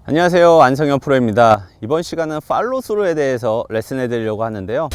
안녕하세요, 안성현 프로입니다. 이번 시간은 팔로스루에 대해서 레슨해 드리려고 하는데요.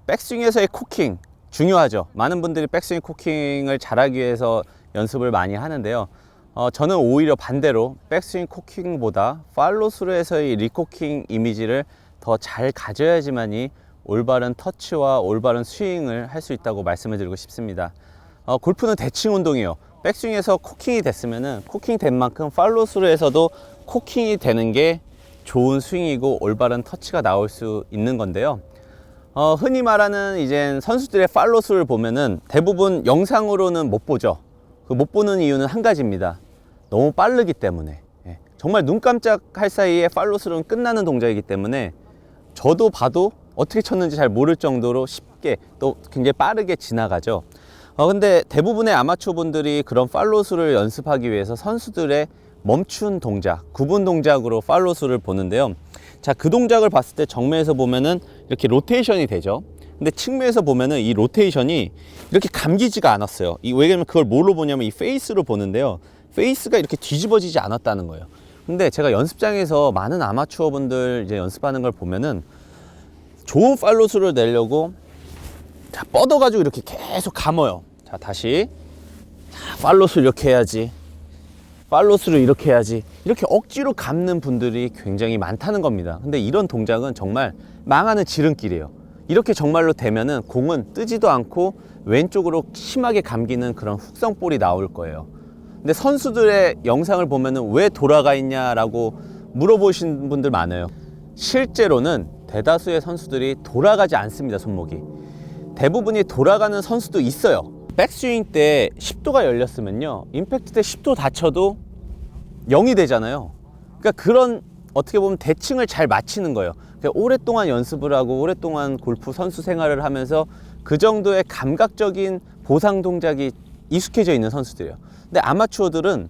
백스윙에서의 코킹 중요하죠. 많은 분들이 백스윙 코킹을 잘하기 위해서 연습을 많이 하는데요. 저는 오히려 반대로 백스윙 코킹보다 팔로스루에서의 리코킹 이미지를 더 잘 가져야지만이 올바른 터치와 올바른 스윙을 할 수 있다고 말씀을 드리고 싶습니다. 골프는 대칭 운동이에요. 백스윙에서 코킹이 됐으면은 코킹 된 만큼 팔로스루에서도 코킹이 되는 게 좋은 스윙이고 올바른 터치가 나올 수 있는 건데요. 흔히 말하는 이제 선수들의 팔로스를 보면은 대부분 영상으로는 못 보죠. 그 못 보는 이유는 한 가지입니다. 너무 빠르기 때문에. 정말 눈 깜짝할 사이에 팔로스는 끝나는 동작이기 때문에 저도 봐도 어떻게 쳤는지 잘 모를 정도로 쉽게 또 굉장히 빠르게 지나가죠. 근데 대부분의 아마추어 분들이 그런 팔로스를 연습하기 위해서 선수들의 멈춘 동작, 구분 동작으로 팔로스를 보는데요. 자, 그 동작을 봤을 때 정면에서 보면은 이렇게 로테이션이 되죠. 근데 측면에서 보면은 이 로테이션이 이렇게 감기지가 않았어요. 왜냐면 그걸 뭘로 보냐면 이 페이스로 보는데요. 페이스가 이렇게 뒤집어지지 않았다는 거예요. 근데 제가 연습장에서 많은 아마추어 분들 이제 연습하는 걸 보면은 좋은 팔로스를 내려고 자, 뻗어가지고 이렇게 계속 감아요. 자, 다시. 자, 팔로스 이렇게 해야지. 팔로스를 이렇게 해야지. 이렇게 억지로 감는 분들이 굉장히 많다는 겁니다. 근데 이런 동작은 정말 망하는 지름길이에요. 이렇게 정말로 되면은 공은 뜨지도 않고 왼쪽으로 심하게 감기는 그런 훅성볼이 나올 거예요. 근데 선수들의 영상을 보면은 왜 돌아가 있냐라고 물어보신 분들 많아요. 실제로는 대다수의 선수들이 돌아가지 않습니다, 손목이. 대부분이 돌아가는 선수도 있어요. 백스윙 때 10도가 열렸으면요, 임팩트 때 10도 다쳐도 0이 되잖아요. 그러니까 그런 어떻게 보면 대칭을 잘 맞추는 거예요. 그러니까 오랫동안 연습을 하고 오랫동안 골프 선수 생활을 하면서 그 정도의 감각적인 보상 동작이 익숙해져 있는 선수들이에요. 근데 아마추어들은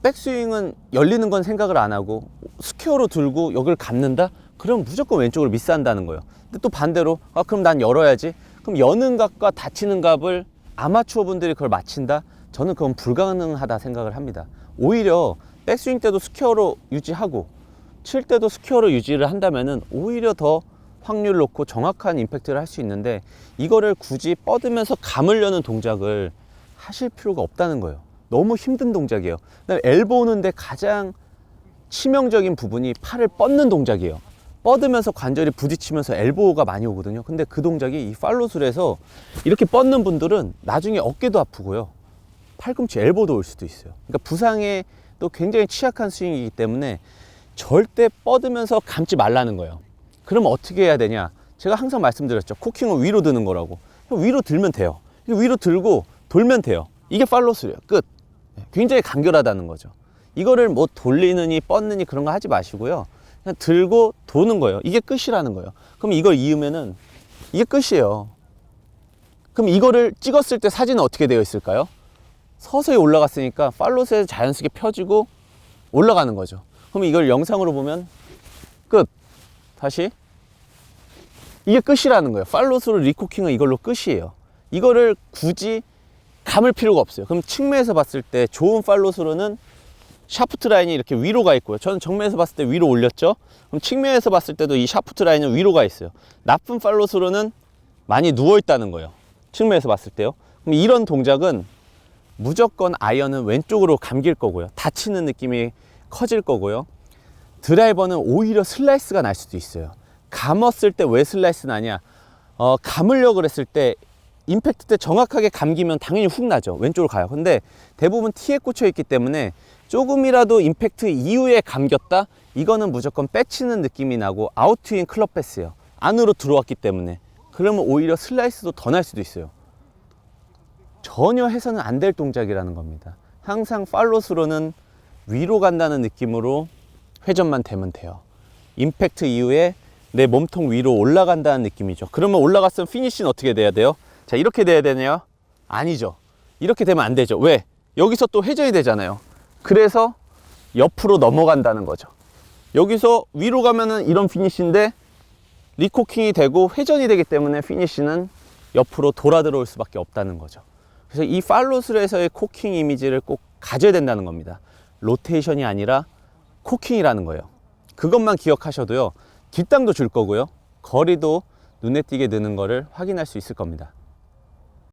백스윙은 열리는 건 생각을 안 하고 스퀘어로 들고 여기를 감는다? 그럼 무조건 왼쪽으로 미스한다는 거예요. 근데 또 반대로 그럼 난 열어야지. 그럼 여는 각과 닫히는 각을 아마추어 분들이 그걸 맞춘다? 저는 그건 불가능하다 생각을 합니다. 오히려 백스윙 때도 스퀘어로 유지하고 칠 때도 스퀘어로 유지를 한다면은 오히려 더 확률 높고 정확한 임팩트를 할 수 있는데 이거를 굳이 뻗으면서 감으려는 동작을 하실 필요가 없다는 거예요. 너무 힘든 동작이에요. 그다음에 엘보우는데 가장 치명적인 부분이 팔을 뻗는 동작이에요. 뻗으면서 관절이 부딪히면서 엘보우가 많이 오거든요. 근데 그 동작이 이 팔로스루에서 이렇게 뻗는 분들은 나중에 어깨도 아프고요, 팔꿈치 엘보도 올 수도 있어요. 그러니까 부상에 또 굉장히 취약한 스윙이기 때문에 절대 뻗으면서 감지 말라는 거예요. 그러면 어떻게 해야 되냐? 제가 항상 말씀드렸죠. 코킹은 위로 드는 거라고. 위로 들면 돼요. 위로 들고 돌면 돼요. 이게 팔로스루예요. 끝. 굉장히 간결하다는 거죠. 이거를 뭐 돌리느니 뻗느니 그런 거 하지 마시고요. 그냥 들고 도는 거예요. 이게 끝이라는 거예요. 그럼 이걸 이으면은 이게 끝이에요. 그럼 이거를 찍었을 때 사진은 어떻게 되어 있을까요? 서서히 올라갔으니까 팔로스에서 자연스럽게 펴지고 올라가는 거죠. 그럼 이걸 영상으로 보면 끝. 다시. 이게 끝이라는 거예요. 팔로스루 리코킹은 이걸로 끝이에요. 이거를 굳이 감을 필요가 없어요. 그럼 측면에서 봤을 때 좋은 팔로스루는 샤프트 라인이 이렇게 위로 가 있고요. 저는 정면에서 봤을 때 위로 올렸죠. 그럼 측면에서 봤을 때도 이 샤프트 라인은 위로 가 있어요. 나쁜 팔로스루는 많이 누워 있다는 거예요. 측면에서 봤을 때요. 그럼 이런 동작은 무조건 아이언은 왼쪽으로 감길 거고요. 다치는 느낌이 커질 거고요. 드라이버는 오히려 슬라이스가 날 수도 있어요. 감았을 때 왜 슬라이스 나냐? 감으려고 그랬을 때 임팩트 때 정확하게 감기면 당연히 훅 나죠. 왼쪽으로 가요. 근데 대부분 티에 꽂혀 있기 때문에 조금이라도 임팩트 이후에 감겼다? 이거는 무조건 빼치는 느낌이 나고 아웃트인 클럽 패스예요. 안으로 들어왔기 때문에. 그러면 오히려 슬라이스도 더 날 수도 있어요. 전혀 해서는 안 될 동작이라는 겁니다. 항상 팔로스로는 위로 간다는 느낌으로 회전만 되면 돼요. 임팩트 이후에 내 몸통 위로 올라간다는 느낌이죠. 그러면 올라갔으면 피니쉬는 어떻게 돼야 돼요? 자, 이렇게 돼야 되네요? 아니죠. 이렇게 되면 안 되죠. 왜? 여기서 또 회전이 되잖아요. 그래서 옆으로 넘어간다는 거죠. 여기서 위로 가면은 이런 피니쉬인데 리코킹이 되고 회전이 되기 때문에 피니쉬는 옆으로 돌아 들어올 수밖에 없다는 거죠. 그래서 이 팔로스루에서의 코킹 이미지를 꼭 가져야 된다는 겁니다. 로테이션이 아니라 코킹이라는 거예요. 그것만 기억하셔도요, 뒷땅도 줄 거고요, 거리도 눈에 띄게 느는 거를 확인할 수 있을 겁니다.